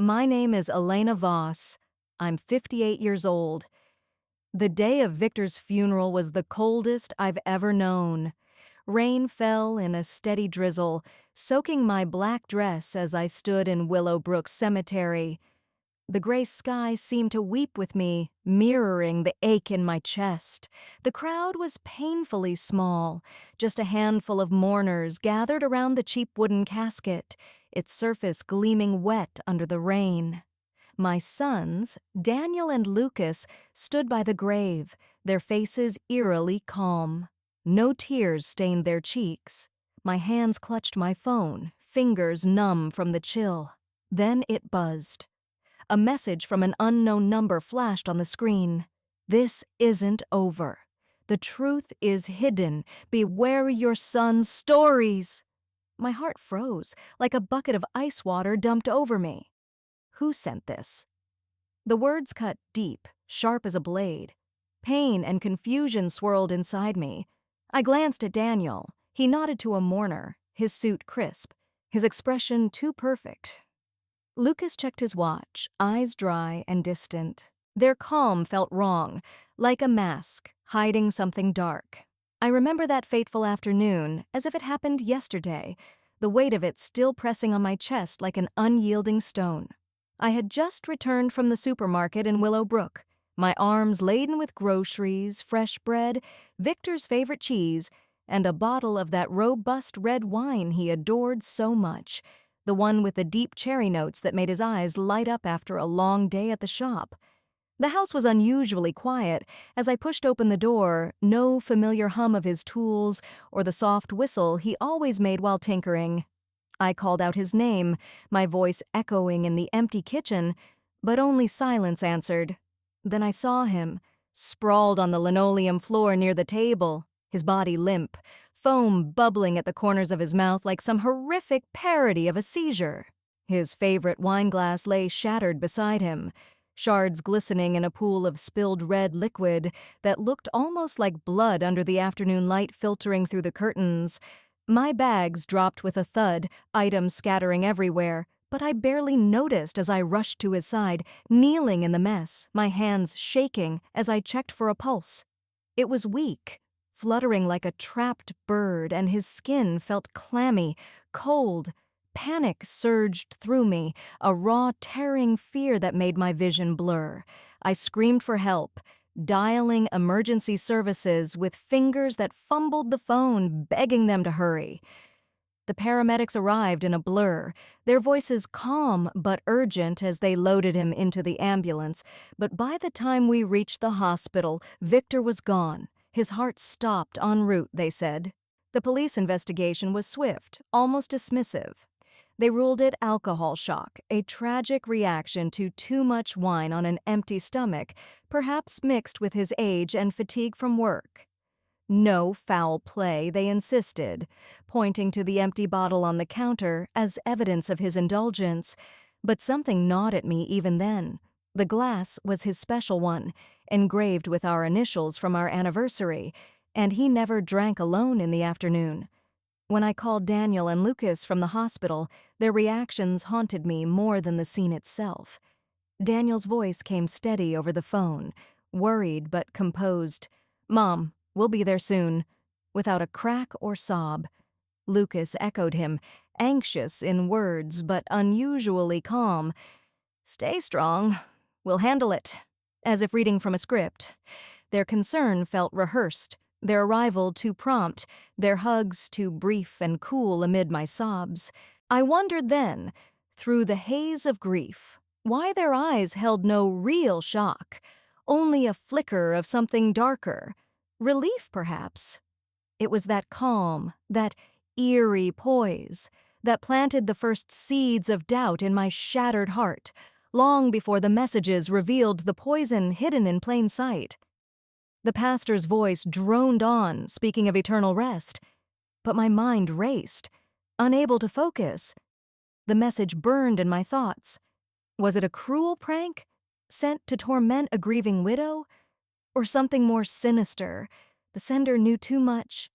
My name is Elena Voss. I'm 58 years old. The day of Victor's funeral was the coldest I've ever known. Rain fell in a steady drizzle, soaking my black dress as I stood in Willowbrook Cemetery. The gray sky seemed to weep with me, mirroring the ache in my chest. The crowd was painfully small, just a handful of mourners gathered around the cheap wooden casket, its surface gleaming wet under the rain. My sons, Daniel and Lucas, stood by the grave, their faces eerily calm. No tears stained their cheeks. My hands clutched my phone, fingers numb from the chill. Then it buzzed. A message from an unknown number flashed on the screen. This isn't over. The truth is hidden. Beware your son's stories. My heart froze, like a bucket of ice water dumped over me. Who sent this? The words cut deep, sharp as a blade. Pain and confusion swirled inside me. I glanced at Daniel. He nodded to a mourner, his suit crisp, his expression too perfect. Lucas checked his watch, eyes dry and distant. Their calm felt wrong, like a mask, hiding something dark. I remember that fateful afternoon as if it happened yesterday, the weight of it still pressing on my chest like an unyielding stone. I had just returned from the supermarket in Willowbrook, my arms laden with groceries, fresh bread, Victor's favorite cheese, and a bottle of that robust red wine he adored so much, the one with the deep cherry notes that made his eyes light up after a long day at the shop. The house was unusually quiet. As I pushed open the door, no familiar hum of his tools or the soft whistle he always made while tinkering. I called out his name, my voice echoing in the empty kitchen, but only silence answered. Then I saw him, sprawled on the linoleum floor near the table, his body limp, foam bubbling at the corners of his mouth like some horrific parody of a seizure. His favorite wine glass lay shattered beside him, shards glistening in a pool of spilled red liquid that looked almost like blood under the afternoon light filtering through the curtains. My bags dropped with a thud, items scattering everywhere, but I barely noticed as I rushed to his side, kneeling in the mess, my hands shaking as I checked for a pulse. It was weak, fluttering like a trapped bird, and his skin felt clammy, cold. Panic surged through me, a raw, tearing fear that made my vision blur. I screamed for help, dialing emergency services with fingers that fumbled the phone, begging them to hurry. The paramedics arrived in a blur, their voices calm but urgent as they loaded him into the ambulance. But by the time we reached the hospital, Victor was gone. His heart stopped en route, they said. The police investigation was swift, almost dismissive. They ruled it alcohol shock, a tragic reaction to too much wine on an empty stomach, perhaps mixed with his age and fatigue from work. No foul play, they insisted, pointing to the empty bottle on the counter as evidence of his indulgence. But something gnawed at me even then. The glass was his special one, engraved with our initials from our anniversary, and he never drank alone in the afternoon. When I called Daniel and Lucas from the hospital, their reactions haunted me more than the scene itself. Daniel's voice came steady over the phone, worried but composed. "Mom, we'll be there soon," without a crack or sob. Lucas echoed him, anxious in words but unusually calm. "Stay strong. We'll handle it," as if reading from a script. Their concern felt rehearsed, their arrival too prompt, their hugs too brief and cool amid my sobs. I wondered then, through the haze of grief, why their eyes held no real shock, only a flicker of something darker. Relief, perhaps. It was that calm, that eerie poise, that planted the first seeds of doubt in my shattered heart, long before the messages revealed the poison hidden in plain sight. The pastor's voice droned on, speaking of eternal rest, but my mind raced, unable to focus. The message burned in my thoughts. Was it a cruel prank, sent to torment a grieving widow? Or something more sinister? The sender knew too much,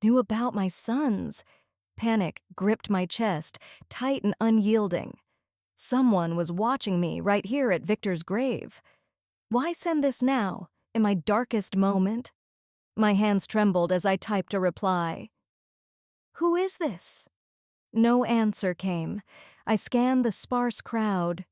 knew about my sons. Panic gripped my chest, tight and unyielding. Someone was watching me right here at Victor's grave. Why send this now, in my darkest moment? My hands trembled as I typed a reply. Who is this? No answer came. I scanned the sparse crowd.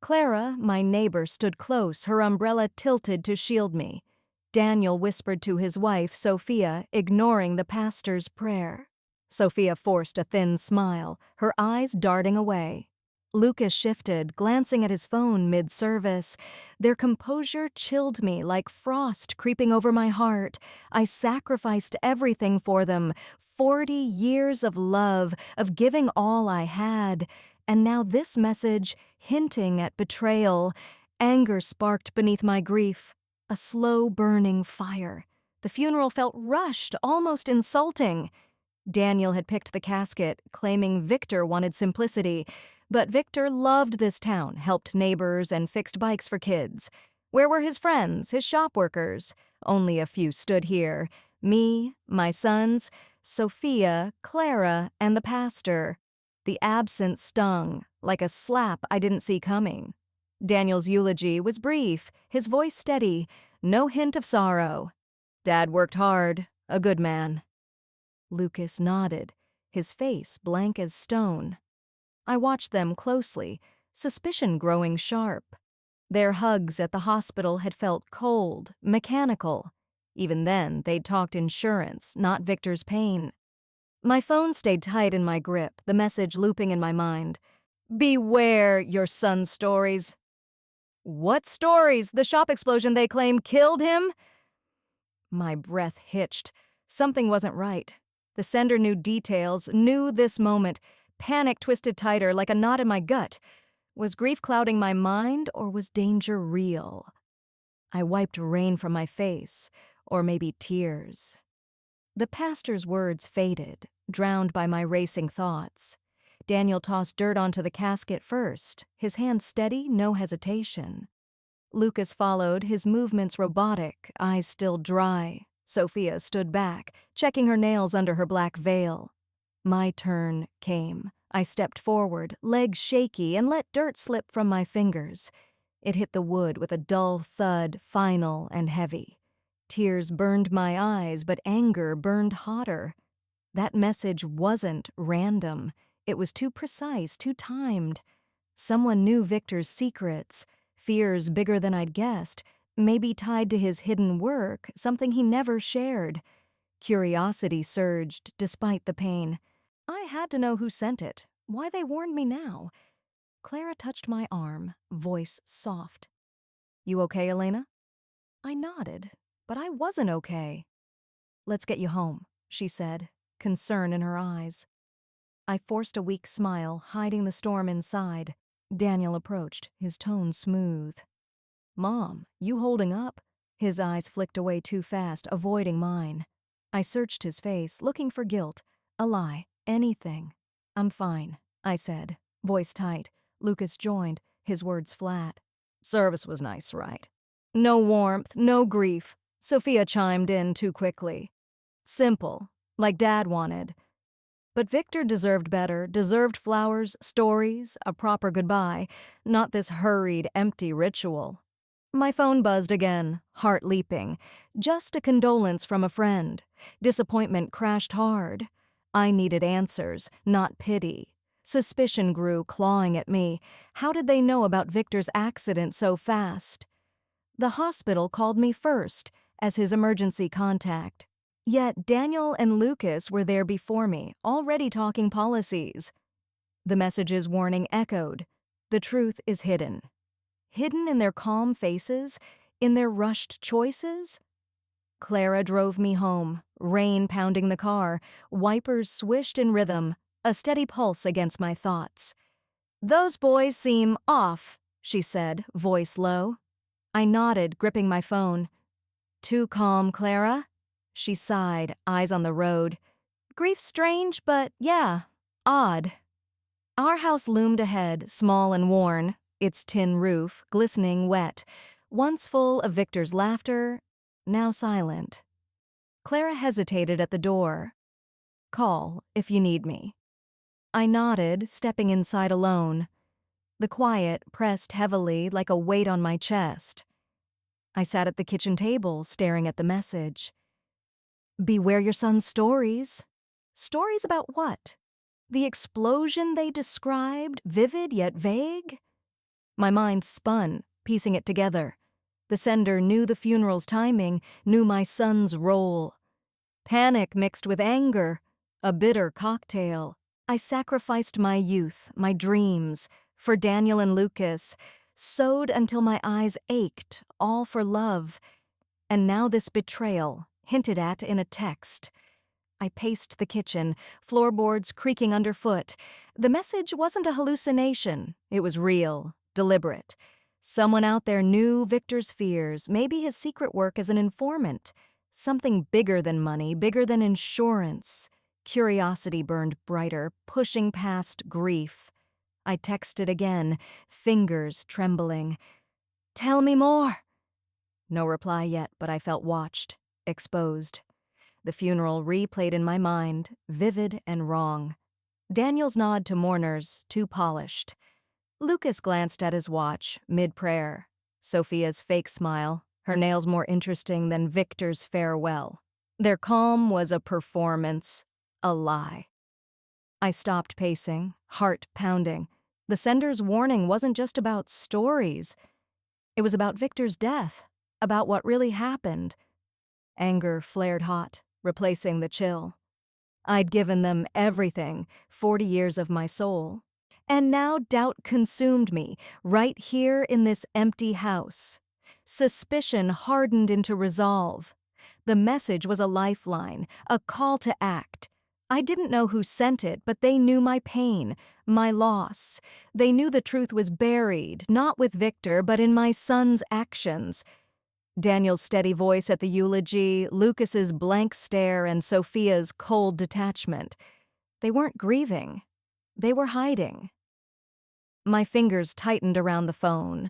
Clara, my neighbor, stood close, her umbrella tilted to shield me. Daniel whispered to his wife, Sophia, ignoring the pastor's prayer. Sophia forced a thin smile, her eyes darting away. Lucas shifted, glancing at his phone mid-service. Their composure chilled me like frost creeping over my heart. I sacrificed everything for them, 40 years of love, of giving all I had. And now this message, hinting at betrayal. Anger sparked beneath my grief, a slow burning fire. The funeral felt rushed, almost insulting. Daniel had picked the casket, claiming Victor wanted simplicity. But Victor loved this town, helped neighbors, and fixed bikes for kids. Where were his friends, his shop workers? Only a few stood here. Me, my sons, Sophia, Clara, and the pastor. The absence stung, like a slap I didn't see coming. Daniel's eulogy was brief, his voice steady, no hint of sorrow. Dad worked hard, a good man. Lucas nodded, his face blank as stone. I watched them closely, suspicion growing sharp. Their hugs at the hospital had felt cold, mechanical. Even then, they'd talked insurance, not Victor's pain. My phone stayed tight in my grip, the message looping in my mind. Beware your son's stories. What stories? The shop explosion they claim killed him? My breath hitched. Something wasn't right. The sender knew details, knew this moment. Panic twisted tighter like a knot in my gut. Was grief clouding my mind, or was danger real? I wiped rain from my face, or maybe tears. The pastor's words faded, drowned by my racing thoughts. Daniel tossed dirt onto the casket first, his hand steady, no hesitation. Lucas followed, his movements robotic, eyes still dry. Sophia stood back, checking her nails under her black veil. My turn came. I stepped forward, legs shaky, and let dirt slip from my fingers. It hit the wood with a dull thud, final and heavy. Tears burned my eyes, but anger burned hotter. That message wasn't random. It was too precise, too timed. Someone knew Victor's secrets, fears bigger than I'd guessed, maybe tied to his hidden work, something he never shared. Curiosity surged, despite the pain. I had to know who sent it, why they warned me now. Clara touched my arm, voice soft. You okay, Elena? I nodded, but I wasn't okay. Let's get you home, she said, concern in her eyes. I forced a weak smile, hiding the storm inside. Daniel approached, his tone smooth. Mom, you holding up? His eyes flicked away too fast, avoiding mine. I searched his face, looking for guilt, a lie, anything. I'm fine, I said, voice tight. Lucas joined, his words flat. Service was nice, right? No warmth, no grief. Sophia chimed in too quickly. Simple, like Dad wanted. But Victor deserved better, deserved flowers, stories, a proper goodbye, not this hurried, empty ritual. My phone buzzed again, heart leaping. Just a condolence from a friend. Disappointment crashed hard. I needed answers, not pity. Suspicion grew, clawing at me. How did they know about Victor's accident so fast? The hospital called me first, as his emergency contact. Yet Daniel and Lucas were there before me, already talking policies. The message's warning echoed. The truth is hidden. Hidden in their calm faces, in their rushed choices? Clara drove me home, rain pounding the car, wipers swished in rhythm, a steady pulse against my thoughts. Those boys seem off, she said, voice low. I nodded, gripping my phone. Too calm, Clara? She sighed, eyes on the road. Grief's strange, but yeah, odd. Our house loomed ahead, small and worn, its tin roof glistening wet, once full of Victor's laughter, now silent. Clara hesitated at the door. Call if you need me. I nodded, stepping inside alone. The quiet pressed heavily like a weight on my chest. I sat at the kitchen table, staring at the message. Beware your son's stories. Stories about what? The explosion they described, vivid yet vague? My mind spun, piecing it together. The sender knew the funeral's timing, knew my son's role. Panic mixed with anger, a bitter cocktail. I sacrificed my youth, my dreams, for Daniel and Lucas, sewed until my eyes ached, all for love. And now this betrayal, hinted at in a text. I paced the kitchen, floorboards creaking underfoot. The message wasn't a hallucination. It was real, deliberate. Someone out there knew Victor's fears, maybe his secret work as an informant. Something bigger than money, bigger than insurance. Curiosity burned brighter, pushing past grief. I texted again, fingers trembling. "Tell me more." No reply yet, but I felt watched, exposed. The funeral replayed in my mind, vivid and wrong. Daniel's nod to mourners, too polished. Lucas glanced at his watch, mid-prayer. Sophia's fake smile, her nails more interesting than Victor's farewell. Their calm was a performance, a lie. I stopped pacing, heart pounding. The sender's warning wasn't just about stories. It was about Victor's death, about what really happened. Anger flared hot, replacing the chill. I'd given them everything, 40 years of my soul. And now doubt consumed me, right here in this empty house. Suspicion hardened into resolve. The message was a lifeline, a call to act. I didn't know who sent it, but they knew my pain, my loss. They knew the truth was buried, not with Victor, but in my son's actions. Daniel's steady voice at the eulogy, Lucas's blank stare, and Sophia's cold detachment. They weren't grieving. They were hiding. My fingers tightened around the phone.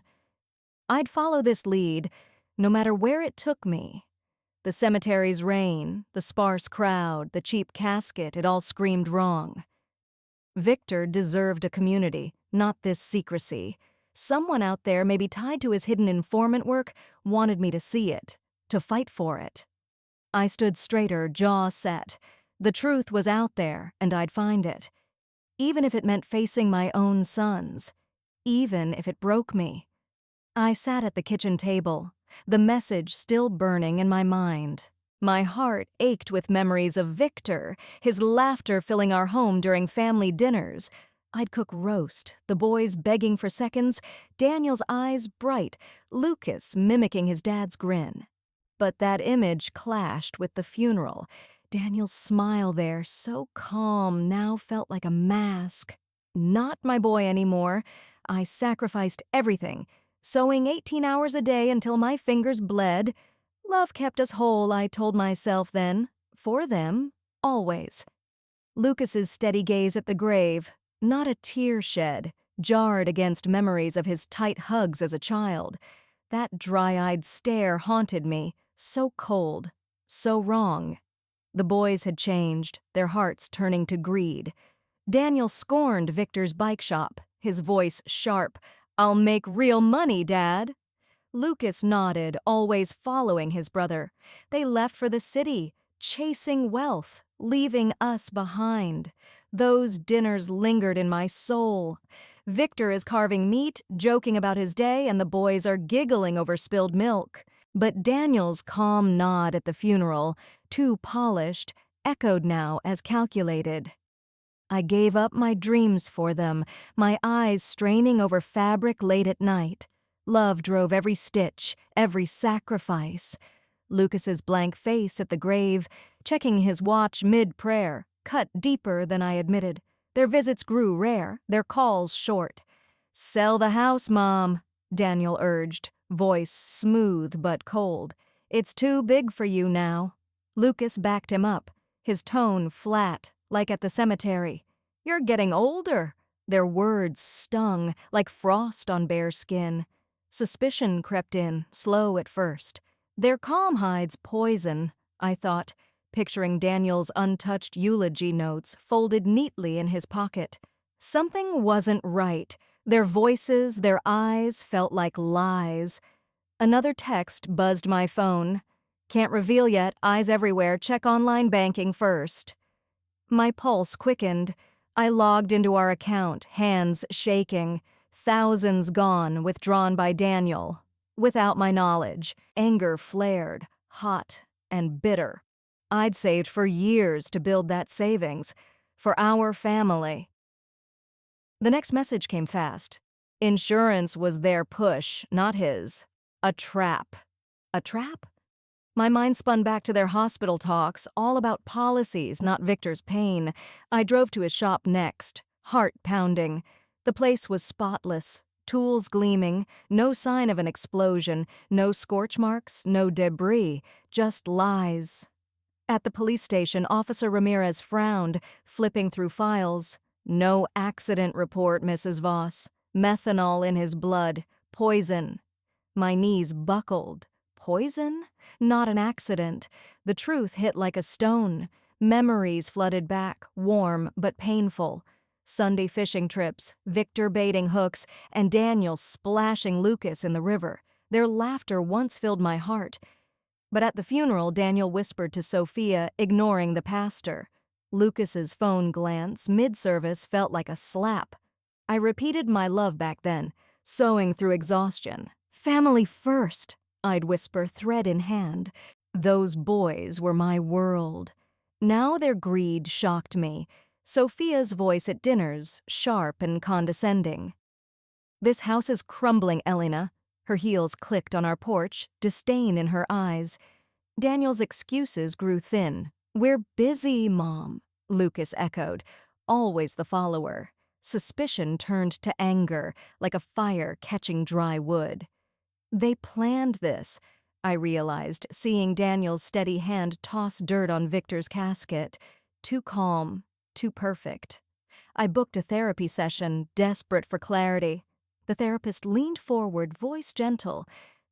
I'd follow this lead, no matter where it took me. The cemetery's rain, the sparse crowd, the cheap casket, it all screamed wrong. Victor deserved a community, not this secrecy. Someone out there, maybe tied to his hidden informant work, wanted me to see it, to fight for it. I stood straighter, jaw set. The truth was out there, and I'd find it. Even if it meant facing my own sons. Even if it broke me. I sat at the kitchen table, the message still burning in my mind. My heart ached with memories of Victor, his laughter filling our home during family dinners. I'd cook roast, the boys begging for seconds, Daniel's eyes bright, Lucas mimicking his dad's grin. But that image clashed with the funeral. Daniel's smile there, so calm, now felt like a mask. Not my boy anymore. I sacrificed everything, sewing 18 hours a day until my fingers bled. Love kept us whole, I told myself then. For them, always. Lucas's steady gaze at the grave, not a tear shed, jarred against memories of his tight hugs as a child. That dry-eyed stare haunted me, so cold, so wrong. The boys had changed, their hearts turning to greed. Daniel scorned Victor's bike shop, his voice sharp. "I'll make real money, Dad." Lucas nodded, always following his brother. They left for the city, chasing wealth, leaving us behind. Those dinners lingered in my soul. Victor is carving meat, joking about his day, and the boys are giggling over spilled milk. But Daniel's calm nod at the funeral, too polished, echoed now as calculated. I gave up my dreams for them, my eyes straining over fabric late at night. Love drove every stitch, every sacrifice. Lucas's blank face at the grave, checking his watch mid-prayer, cut deeper than I admitted. Their visits grew rare, their calls short. "Sell the house, Mom," Daniel urged, voice smooth but cold. "It's too big for you now." Lucas backed him up, his tone flat, like at the cemetery. "You're getting older." Their words stung, like frost on bare skin. Suspicion crept in, slow at first. Their calm hides poison, I thought, picturing Daniel's untouched eulogy notes folded neatly in his pocket. Something wasn't right. Their voices, their eyes felt like lies. Another text buzzed my phone. Can't reveal yet, eyes everywhere, check online banking first. My pulse quickened. I logged into our account, hands shaking. Thousands gone, withdrawn by Daniel. Without my knowledge, anger flared, hot and bitter. I'd saved for years to build that savings. For our family. The next message came fast. Insurance was their push, not his. A trap. A trap? My mind spun back to their hospital talks, all about policies, not Victor's pain. I drove to his shop next, heart pounding. The place was spotless, tools gleaming, no sign of an explosion, no scorch marks, no debris, just lies. At the police station, Officer Ramirez frowned, flipping through files. No accident report, Mrs. Voss. Methanol in his blood. Poison. My knees buckled. Poison? Not an accident. The truth hit like a stone. Memories flooded back, warm but painful. Sunday fishing trips, Victor baiting hooks, and Daniel splashing Lucas in the river. Their laughter once filled my heart. But at the funeral, Daniel whispered to Sophia, ignoring the pastor. Lucas's phone glance, mid-service, felt like a slap. I repeated my love back then, sewing through exhaustion. Family first, I'd whisper, thread in hand. Those boys were my world. Now their greed shocked me. Sophia's voice at dinners, sharp and condescending. This house is crumbling, Elena. Her heels clicked on our porch, disdain in her eyes. Daniel's excuses grew thin. We're busy, Mom, Lucas echoed, always the follower. Suspicion turned to anger, like a fire catching dry wood. They planned this, I realized, seeing Daniel's steady hand toss dirt on Victor's casket. Too calm, too perfect. I booked a therapy session, desperate for clarity. The therapist leaned forward, voice gentle.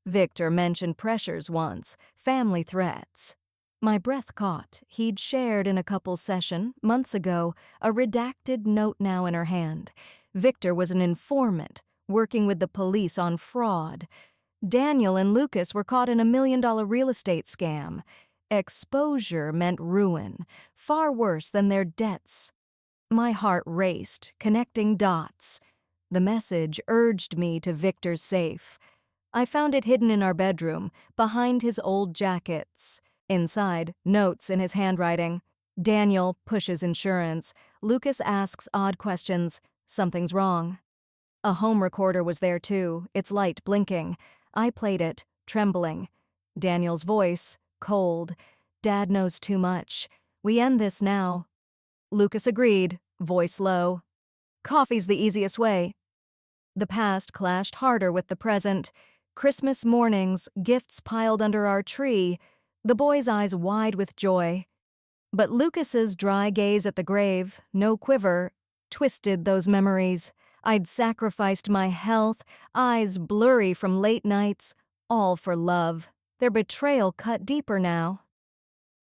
Victor mentioned pressures once, family threats. My breath caught. He'd shared in a couple's session, months ago, a redacted note now in her hand. Victor was an informant, working with the police on fraud. Daniel and Lucas were caught in a $1 million real estate scam. Exposure meant ruin, far worse than their debts. My heart raced, connecting dots. The message urged me to Victor's safe. I found it hidden in our bedroom, behind his old jackets. Inside, notes in his handwriting. Daniel pushes insurance. Lucas asks odd questions. Something's wrong. A home recorder was there too, its light blinking. I played it, trembling. Daniel's voice, cold. Dad knows too much. We end this now. Lucas agreed, voice low. Coffee's the easiest way. The past clashed harder with the present. Christmas mornings, gifts piled under our tree, the boy's eyes wide with joy. But Lucas's dry gaze at the grave, no quiver, twisted those memories. I'd sacrificed my health, eyes blurry from late nights, all for love. Their betrayal cut deeper now.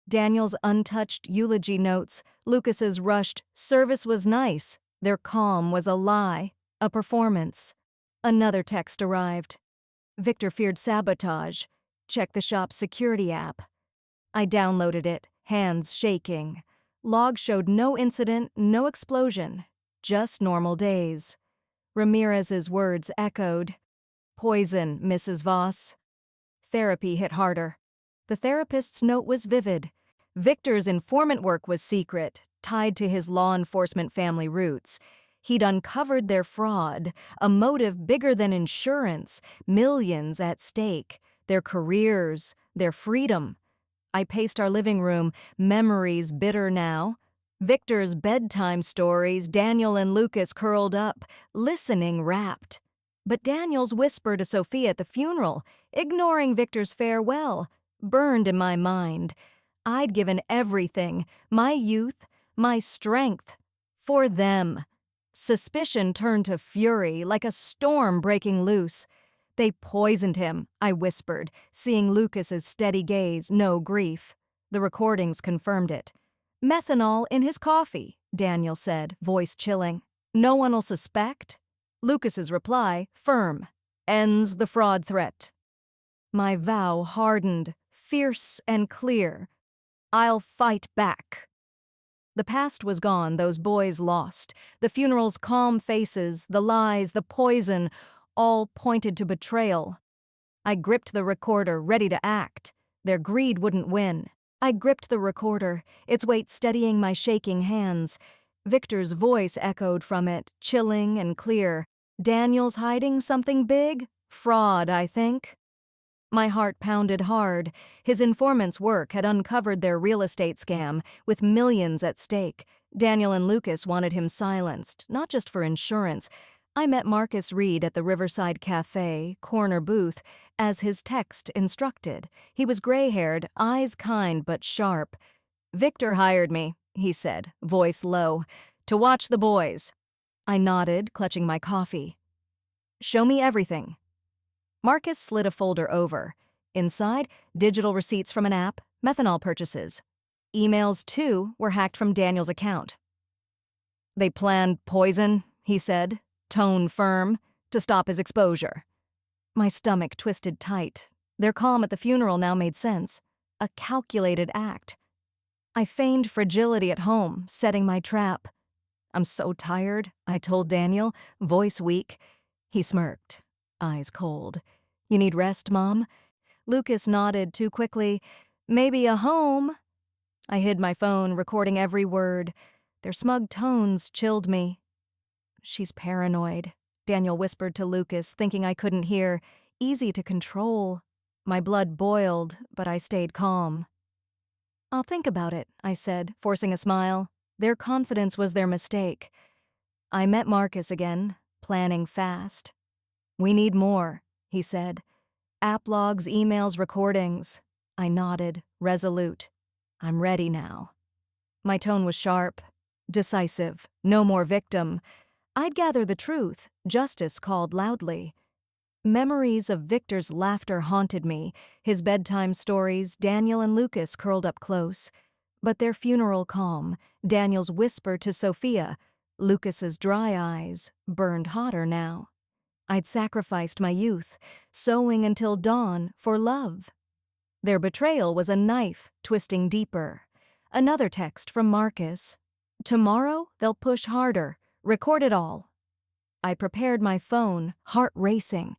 Daniel's untouched eulogy notes, Lucas's rushed, service was nice. Their calm was a lie, a performance. Another text arrived. Victor feared sabotage. Check the shop's security app. I downloaded it, hands shaking. Log showed no incident, no explosion, just normal days. Ramirez's words echoed. Poison, Mrs. Voss. Therapy hit harder. The therapist's note was vivid. Victor's informant work was secret, tied to his law enforcement family roots. He'd uncovered their fraud, a motive bigger than insurance, millions at stake, their careers, their freedom. I paced our living room, memories bitter now. Victor's bedtime stories, Daniel and Lucas curled up, listening rapt. But Daniel's whisper to Sophia at the funeral, ignoring Victor's farewell, burned in my mind. I'd given everything, my youth, my strength, for them. Suspicion turned to fury, like a storm breaking loose. They poisoned him, I whispered, seeing Lucas's steady gaze, no grief. The recordings confirmed it. Methanol in his coffee, Daniel said, voice chilling. No one'll suspect? Lucas's reply, firm, ends the fraud threat. My vow hardened, fierce and clear. I'll fight back. The past was gone, those boys lost. The funeral's calm faces, the lies, the poison, all pointed to betrayal. I gripped the recorder, ready to act. Their greed wouldn't win. I gripped the recorder, its weight steadying my shaking hands. Victor's voice echoed from it, chilling and clear. Daniel's hiding something big? Fraud, I think. My heart pounded hard. His informant's work had uncovered their real estate scam, with millions at stake. Daniel and Lucas wanted him silenced, not just for insurance. I met Marcus Reed at the Riverside Cafe, corner booth, as his text instructed. He was gray-haired, eyes kind but sharp. "Victor hired me," he said, voice low, "to watch the boys." I nodded, clutching my coffee. "Show me everything." Marcus slid a folder over. Inside, digital receipts from an app, methanol purchases. Emails, too, were hacked from Daniel's account. "They planned poison," he said, tone firm, to stop his exposure. My stomach twisted tight. Their calm at the funeral now made sense. A calculated act. I feigned fragility at home, setting my trap. "I'm so tired," I told Daniel, voice weak. He smirked, eyes cold. "You need rest, Mom?" Lucas nodded too quickly. "Maybe a home." I hid my phone, recording every word. Their smug tones chilled me. "She's paranoid," Daniel whispered to Lucas, thinking I couldn't hear. "Easy to control." My blood boiled, but I stayed calm. "I'll think about it," I said, forcing a smile. Their confidence was their mistake. I met Marcus again, planning fast. "We need more," he said. "App logs, emails, recordings." I nodded, resolute. "I'm ready now." My tone was sharp, decisive, no more victim. I'd gather the truth, justice called loudly. Memories of Victor's laughter haunted me, his bedtime stories, Daniel and Lucas curled up close. But their funeral calm, Daniel's whisper to Sophia, Lucas's dry eyes, burned hotter now. I'd sacrificed my youth, sewing until dawn for love. Their betrayal was a knife twisting deeper. Another text from Marcus. "Tomorrow they'll push harder. Record it all." I prepared my phone, heart racing.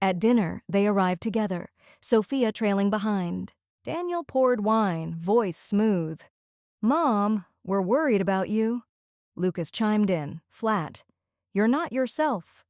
At dinner, they arrived together, Sophia trailing behind. Daniel poured wine, voice smooth. "Mom, we're worried about you." Lucas chimed in, flat. "You're not yourself."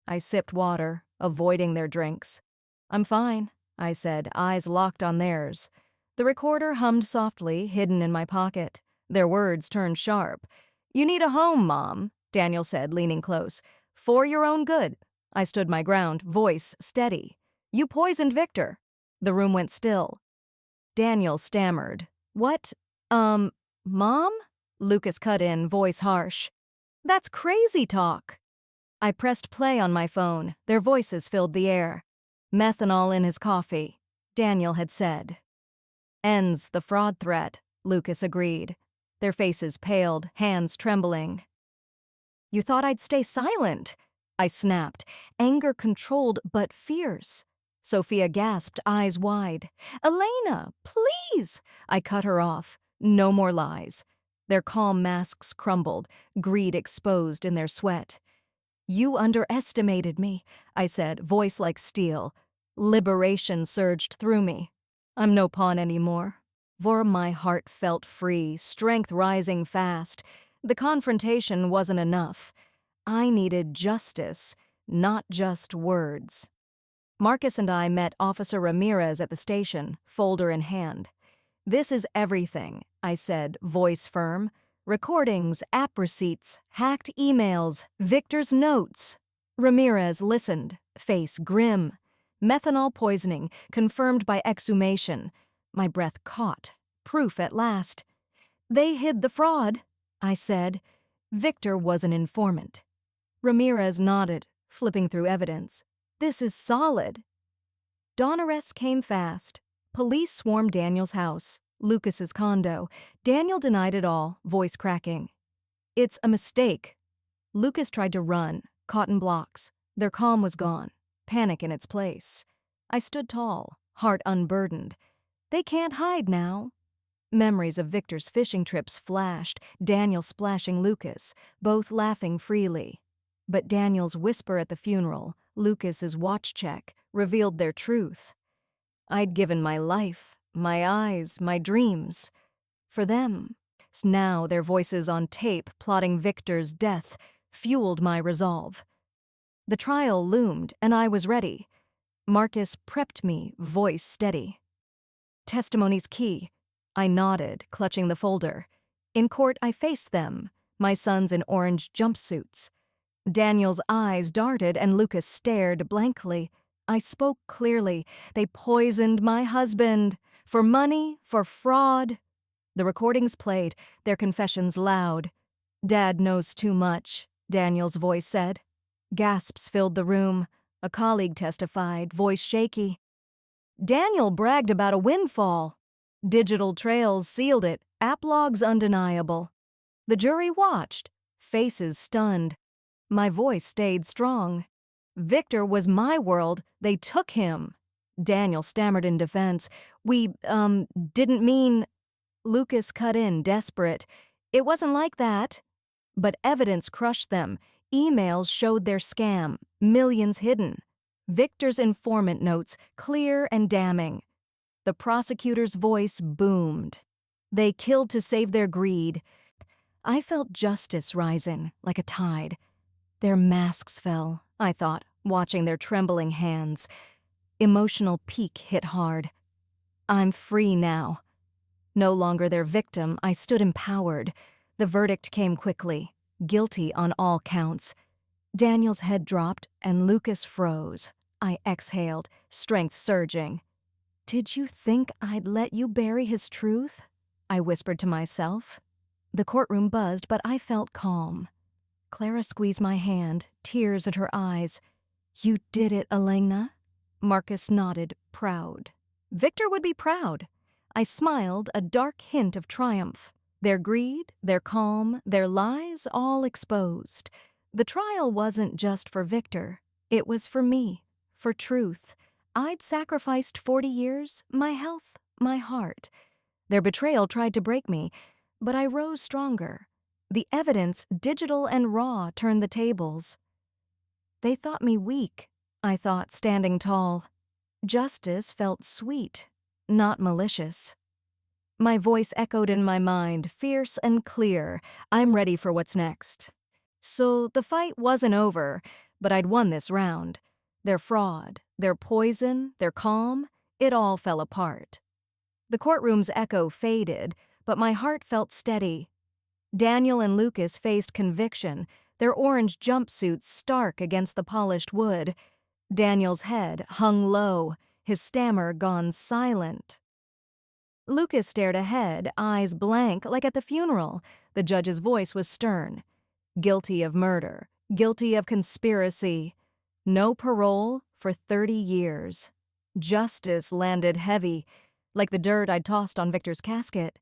I sipped water, avoiding their drinks. "I'm fine," I said, eyes locked on theirs. The recorder hummed softly, hidden in my pocket. Their words turned sharp. "You need a home, Mom," Daniel said, leaning close. "For your own good." I stood my ground, voice steady. "You poisoned Victor." The room went still. Daniel stammered. "What? Mom?" Lucas cut in, voice harsh. "That's crazy talk." I pressed play on my phone. Their voices filled the air. "Methanol in his coffee," Daniel had said. "Ends the fraud threat," Lucas agreed. Their faces paled, hands trembling. "You thought I'd stay silent?" I snapped, anger controlled but fierce. Sophia gasped, eyes wide. "Elena, please!" I cut her off. No more lies. Their calm masks crumbled, greed exposed in their sweat. "You underestimated me," I said, voice like steel. Liberation surged through me. I'm no pawn anymore. For my heart felt free, strength rising fast. The confrontation wasn't enough. I needed justice, not just words. Marcus and I met Officer Ramirez at the station, folder in hand. "This is everything," I said, voice firm. "Recordings, app receipts, hacked emails, Victor's notes." Ramirez listened, face grim. Methanol poisoning, confirmed by exhumation. My breath caught. Proof at last. "They hid the fraud," I said. Victor was an informant. Ramirez nodded, flipping through evidence. "This is solid." Dawn arrests came fast. Police swarmed Daniel's house, Lucas's condo. Daniel denied it all, voice cracking. "It's a mistake." Lucas tried to run. cotton blocks. Their calm was gone, panic in its place. I stood tall, heart unburdened. They can't hide now. Memories of Victor's fishing trips flashed, Daniel splashing Lucas, both laughing freely. But Daniel's whisper at the funeral, Lucas's watch check, revealed their truth. I'd given my life, my eyes, my dreams, for them. Now their voices on tape plotting Victor's death fueled my resolve. The trial loomed, and I was ready. Marcus prepped me, voice steady. Testimony's key. I nodded, clutching the folder. In court, I faced them, my sons in orange jumpsuits. Daniel's eyes darted and Lucas stared blankly. I spoke clearly. They poisoned my husband. For money, for fraud. The recordings played, their confessions loud. Dad knows too much, Daniel's voice said. Gasps filled the room. A colleague testified, voice shaky. Daniel bragged about a windfall. Digital trails sealed it, app logs undeniable. The jury watched, faces stunned. My voice stayed strong. Victor was my world, they took him. Daniel stammered in defense. We, didn't mean... Lucas cut in, desperate. It wasn't like that. But evidence crushed them. Emails showed their scam, millions hidden. Victor's informant notes, clear and damning. The prosecutor's voice boomed. They killed to save their greed. I felt justice rising, like a tide. Their masks fell, I thought, watching their trembling hands. Emotional peak hit hard. I'm free now. No longer their victim, I stood empowered. The verdict came quickly, guilty on all counts. Daniel's head dropped and Lucas froze. I exhaled, strength surging. Did you think I'd let you bury his truth? I whispered to myself. The courtroom buzzed, but I felt calm. Clara squeezed my hand, tears in her eyes. You did it, Elena. Marcus nodded, proud. Victor would be proud. I smiled, a dark hint of triumph. Their greed, their calm, their lies all exposed. The trial wasn't just for Victor. It was for me, for truth. I'd sacrificed 40 years, my health, my heart. Their betrayal tried to break me, but I rose stronger. The evidence, digital and raw, turned the tables. They thought me weak, I thought, standing tall. Justice felt sweet, not malicious. My voice echoed in my mind, fierce and clear. I'm ready for what's next. So the fight wasn't over, but I'd won this round. Their fraud, their poison, their calm, it all fell apart. The courtroom's echo faded, but my heart felt steady. Daniel and Lucas faced conviction, their orange jumpsuits stark against the polished wood. Daniel's head hung low, his stammer gone silent. Lucas stared ahead, eyes blank, like at the funeral. The judge's voice was stern. Guilty of murder, guilty of conspiracy. No parole for 30 years. Justice landed heavy, like the dirt I'd tossed on Victor's casket.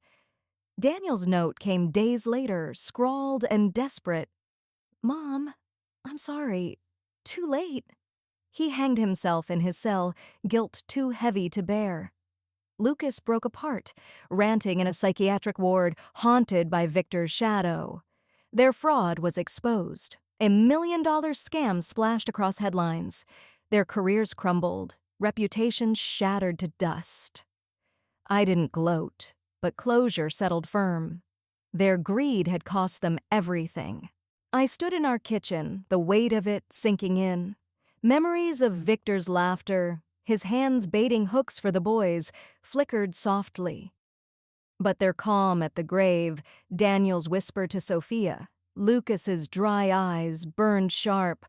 Daniel's note came days later, scrawled and desperate. Mom, I'm sorry. Too late. He hanged himself in his cell, guilt too heavy to bear. Lucas broke apart, ranting in a psychiatric ward, haunted by Victor's shadow. Their fraud was exposed. $1 million scam splashed across headlines. Their careers crumbled, reputations shattered to dust. I didn't gloat, but closure settled firm. Their greed had cost them everything. I stood in our kitchen, the weight of it sinking in. Memories of Victor's laughter, his hands baiting hooks for the boys, flickered softly. But their calm at the grave, Daniel's whisper to Sophia, Lucas's dry eyes burned sharp.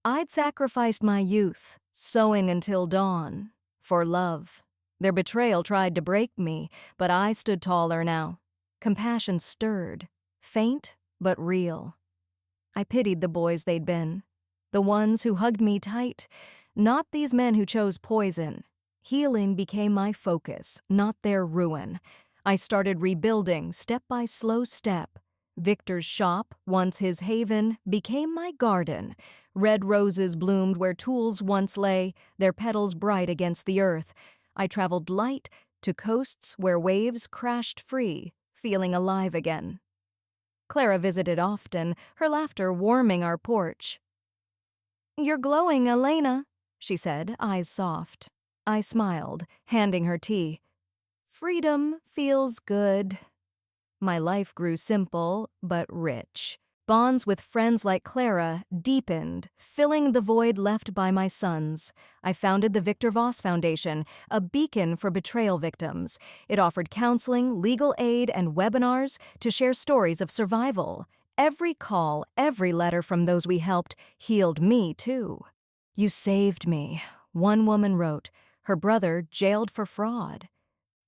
I'd sacrificed my youth, sewing until dawn, for love. Their betrayal tried to break me, but I stood taller now. Compassion stirred, faint but real. I pitied the boys they'd been, the ones who hugged me tight, not these men who chose poison. Healing became my focus, not their ruin. I started rebuilding step by slow step. Victor's shop, once his haven, became my garden. Red roses bloomed where tools once lay, their petals bright against the earth. I traveled light to coasts where waves crashed free, feeling alive again. Clara visited often, her laughter warming our porch. "You're glowing, Elena," she said, eyes soft. I smiled, handing her tea. "Freedom feels good." My life grew simple but rich. Bonds with friends like Clara deepened, filling the void left by my sons. I founded the Victor Voss Foundation, a beacon for betrayal victims. It offered counseling, legal aid, and webinars to share stories of survival. Every call, every letter from those we helped healed me, too. "You saved me," one woman wrote, her brother jailed for fraud.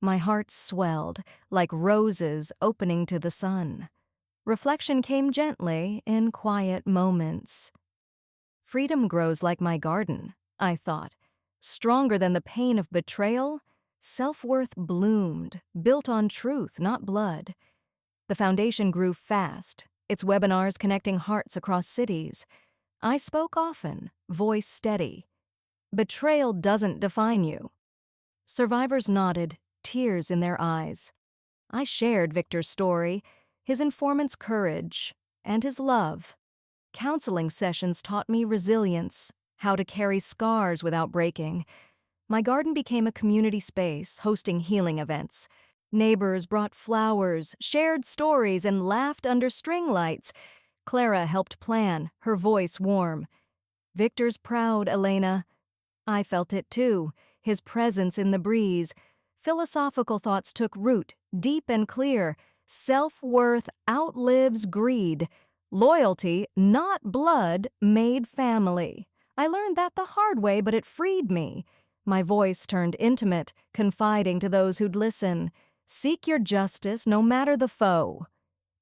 My heart swelled, like roses opening to the sun. Reflection came gently in quiet moments. Freedom grows like my garden, I thought. Stronger than the pain of betrayal, self-worth bloomed, built on truth, not blood. The foundation grew fast, its webinars connecting hearts across cities. I spoke often, voice steady. Betrayal doesn't define you. Survivors nodded, tears in their eyes. I shared Victor's story, his informant's courage, and his love. Counseling sessions taught me resilience, how to carry scars without breaking. My garden became a community space, hosting healing events. Neighbors brought flowers, shared stories, and laughed under string lights. Clara helped plan, her voice warm. "Victor's proud, Elena." I felt it too, his presence in the breeze. Philosophical thoughts took root, deep and clear. Self-worth outlives greed. Loyalty, not blood, made family. I learned that the hard way, but it freed me. My voice turned intimate, confiding to those who'd listen. Seek your justice, no matter the foe.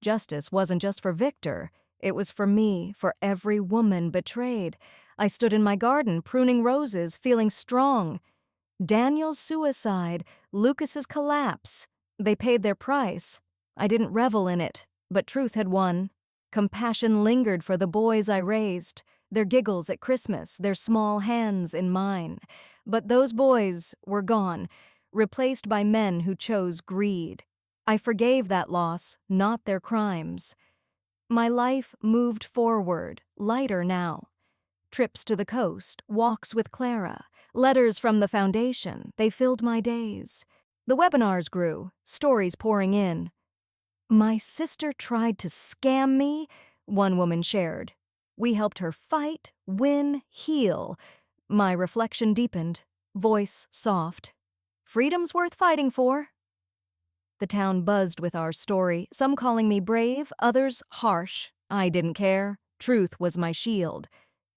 Justice wasn't just for Victor. It was for me, for every woman betrayed. I stood in my garden, pruning roses, feeling strong. Daniel's suicide, Lucas's collapse. They paid their price. I didn't revel in it, but truth had won. Compassion lingered for the boys I raised, their giggles at Christmas, their small hands in mine. But those boys were gone, replaced by men who chose greed. I forgave that loss, not their crimes. My life moved forward, lighter now. Trips to the coast, walks with Clara, letters from the foundation, they filled my days. The webinars grew, stories pouring in. "My sister tried to scam me," one woman shared. "We helped her fight, win, heal." My reflection deepened, voice soft. "Freedom's worth fighting for." The town buzzed with our story, some calling me brave, others harsh. I didn't care. Truth was my shield.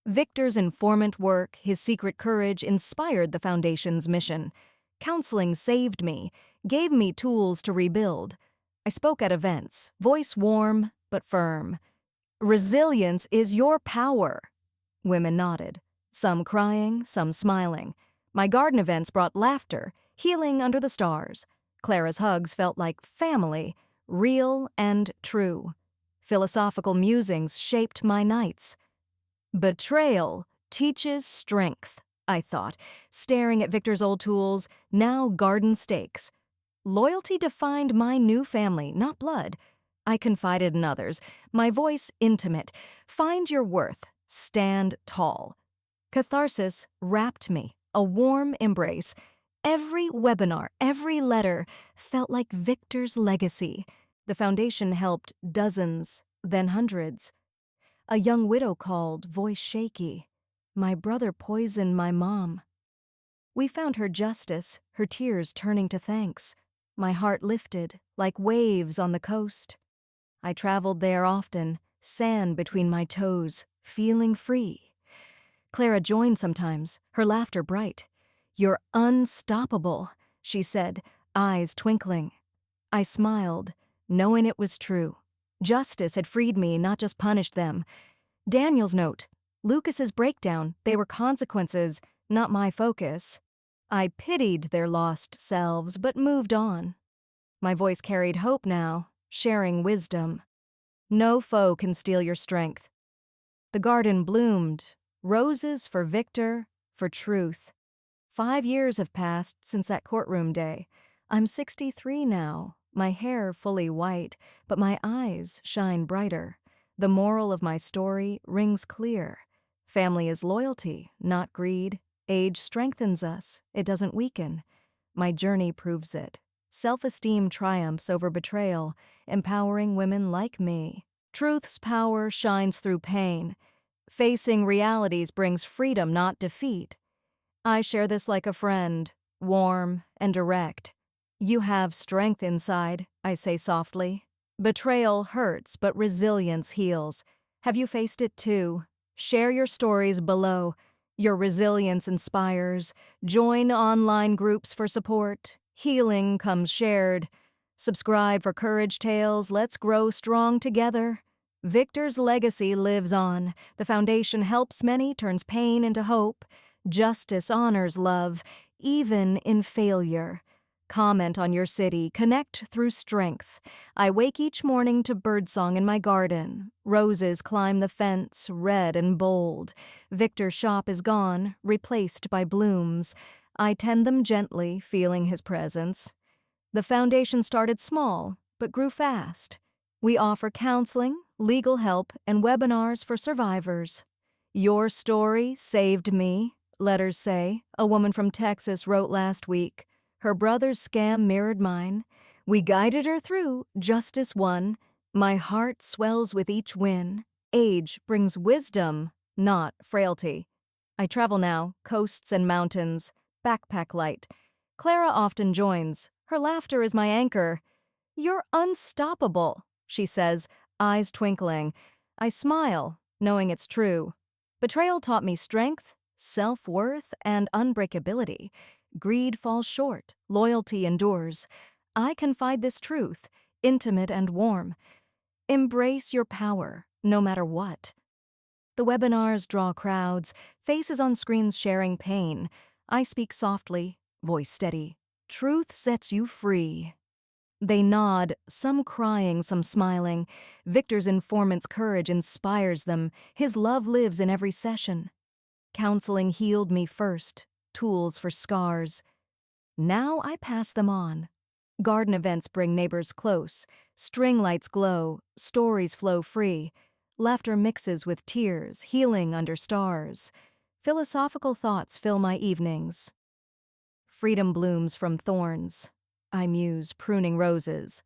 Victor's informant work, his secret courage, inspired the Foundation's mission. Counseling saved me, gave me tools to rebuild. I spoke at events, voice warm but firm. "Resilience is your power." Women nodded, some crying, some smiling. My garden events brought laughter, healing under the stars. Clara's hugs felt like family, real and true. Philosophical musings shaped my nights. Betrayal teaches strength, I thought, staring at Victor's old tools, now garden stakes. Loyalty defined my new family, not blood. I confided in others, my voice intimate. Find your worth, stand tall. Catharsis wrapped me, a warm embrace. Every webinar, every letter felt like Victor's legacy. The foundation helped dozens, then hundreds. A young widow called, voice shaky. My brother poisoned my mom. We found her justice, her tears turning to thanks. My heart lifted, like waves on the coast. I traveled there often, sand between my toes, feeling free. Clara joined sometimes, her laughter bright. "You're unstoppable," she said, eyes twinkling. I smiled, knowing it was true. Justice had freed me, not just punished them. Daniel's note, Lucas's breakdown, they were consequences, not my focus. I pitied their lost selves, but moved on. My voice carried hope now, sharing wisdom. No foe can steal your strength. The garden bloomed, roses for Victor, for truth. 5 years have passed since that courtroom day. I'm 63 now, my hair fully white, but my eyes shine brighter. The moral of my story rings clear. Family is loyalty, not greed. Age strengthens us, it doesn't weaken. My journey proves it. Self-esteem triumphs over betrayal, empowering women like me. Truth's power shines through pain. Facing realities brings freedom, not defeat. I share this like a friend, warm and direct. You have strength inside, I say softly. Betrayal hurts, but resilience heals. Have you faced it too? Share your stories below. Your resilience inspires. Join online groups for support. Healing comes shared. Subscribe for courage tales. Let's grow strong together. Victor's legacy lives on. The foundation helps many, turns pain into hope. Justice honors love, even in failure. Comment on your city, connect through strength. I wake each morning to birdsong in my garden. Roses climb the fence, red and bold. Victor's shop is gone, replaced by blooms. I tend them gently, feeling his presence. The foundation started small, but grew fast. We offer counseling, legal help, and webinars for survivors. Your story saved me, letters say, a woman from Texas wrote last week. Her brother's scam mirrored mine. We guided her through, justice won. My heart swells with each win. Age brings wisdom, not frailty. I travel now, coasts and mountains, backpack light. Clara often joins. Her laughter is my anchor. You're unstoppable, she says, eyes twinkling. I smile, knowing it's true. Betrayal taught me strength, self-worth, and unbreakability. Greed falls short, loyalty endures. I confide this truth, intimate and warm. Embrace your power, no matter what. The webinars draw crowds, faces on screens sharing pain. I speak softly, voice steady. Truth sets you free. They nod, some crying, some smiling. Victor's informant's courage inspires them. His love lives in every session. Counseling healed me first, tools for scars. Now I pass them on. Garden events bring neighbors close. String lights glow, stories flow free. Laughter mixes with tears, healing under stars. Philosophical thoughts fill my evenings. Freedom blooms from thorns. I muse, pruning roses.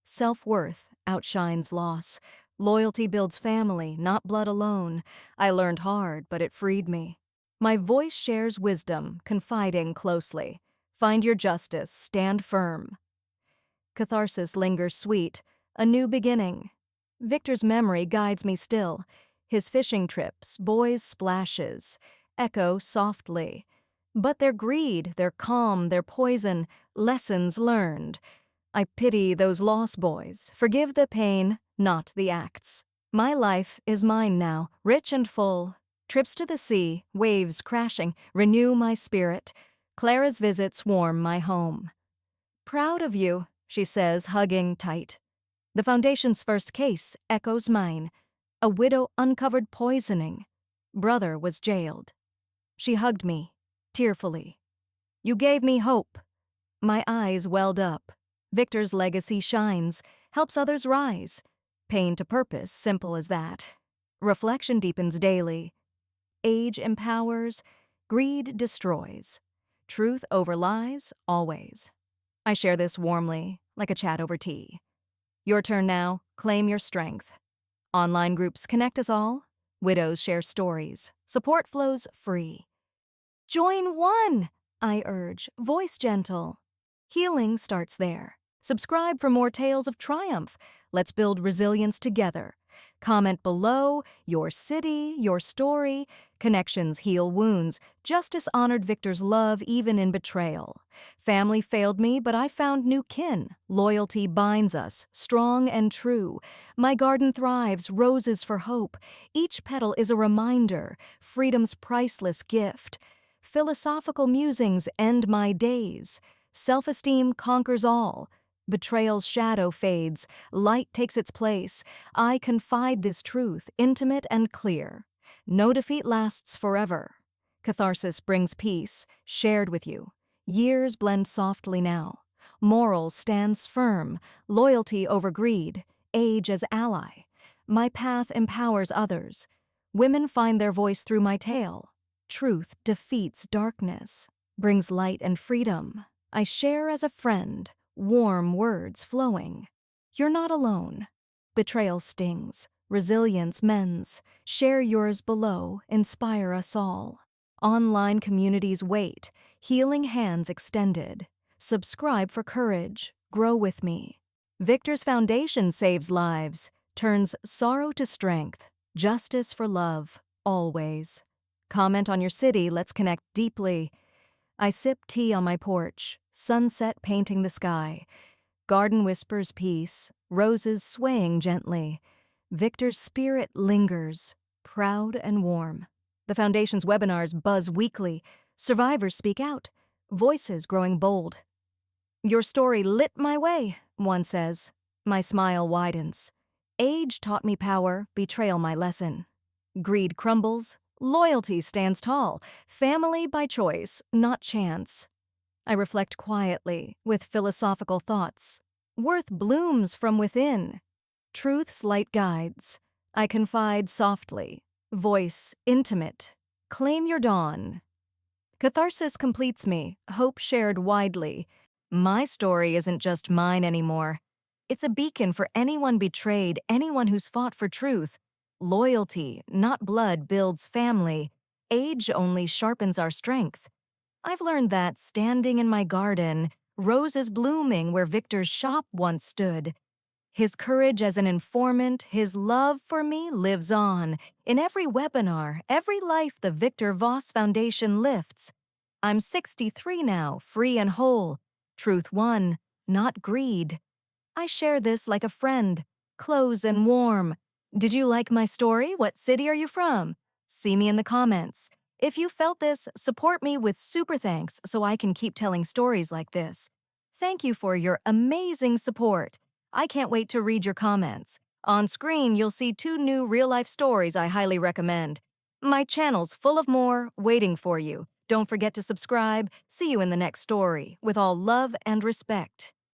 Self-worth outshines loss. Loyalty builds family, not blood alone. I learned hard, but it freed me. My voice shares wisdom, confiding closely. Find your justice, stand firm. Catharsis lingers sweet, a new beginning. Victor's memory guides me still. His fishing trips, boys' splashes, echo softly. But their greed, their calm, their poison, lessons learned. I pity those lost boys, forgive the pain, not the acts. My life is mine now, rich and full. Trips to the sea, waves crashing, renew my spirit. Clara's visits warm my home. Proud of you, she says, hugging tight. The foundation's first case echoes mine. A widow uncovered poisoning. Brother was jailed. She hugged me, tearfully. You gave me hope. My eyes welled up. Victor's legacy shines, helps others rise. Pain to purpose, simple as that. Reflection deepens daily. Age empowers, greed destroys. Truth over lies, always. I share this warmly, like a chat over tea. Your turn now, claim your strength. Online groups connect us all. Widows share stories. Support flows free. Join one, I urge, voice gentle. Healing starts there. Subscribe for more tales of triumph. Let's build resilience together. Comment below, your city, your story. Connections heal wounds. Justice honored Victor's love even in betrayal. Family failed me, but I found new kin. Loyalty binds us, strong and true. My garden thrives, roses for hope. Each petal is a reminder, freedom's priceless gift. Philosophical musings end my days. Self-esteem conquers all. Betrayal's shadow fades, light takes its place. I confide this truth, intimate and clear. No defeat lasts forever. Catharsis brings peace, shared with you. Years blend softly now. Morals stands firm, loyalty over greed, age as ally. My path empowers others. Women find their voice through my tale. Truth defeats darkness, brings light and freedom. I share as a friend, warm words flowing. You're not alone. Betrayal stings, resilience mends. Share yours below, inspire us all. Online communities wait, healing hands extended. Subscribe for courage, grow with me. Victor's Foundation saves lives, turns sorrow to strength, justice for love, always. Comment on your city, let's connect deeply. I sip tea on my porch, sunset painting the sky. Garden whispers peace, roses swaying gently. Victor's spirit lingers, proud and warm. The Foundation's webinars buzz weekly. Survivors speak out, voices growing bold. Your story lit my way, one says. My smile widens. Age taught me power, betrayal my lesson. Greed crumbles, loyalty stands tall. Family by choice, not chance. I reflect quietly, with philosophical thoughts. Worth blooms from within. Truth's light guides. I confide softly. Voice intimate. Claim your dawn. Catharsis completes me, hope shared widely. My story isn't just mine anymore. It's a beacon for anyone betrayed, anyone who's fought for truth. Loyalty, not blood, builds family. Age only sharpens our strength. I've learned that standing in my garden, roses blooming where Victor's shop once stood. His courage as an informant, his love for me lives on. In every webinar, every life the Victor Voss Foundation lifts. I'm 63 now, free and whole. Truth won, not greed. I share this like a friend, close and warm. Did you like my story? What city are you from? See me in the comments. If you felt this, support me with super thanks so I can keep telling stories like this. Thank you for your amazing support. I can't wait to read your comments. On screen, you'll see 2 new real-life stories I highly recommend. My channel's full of more waiting for you. Don't forget to subscribe. See you in the next story. With all love and respect.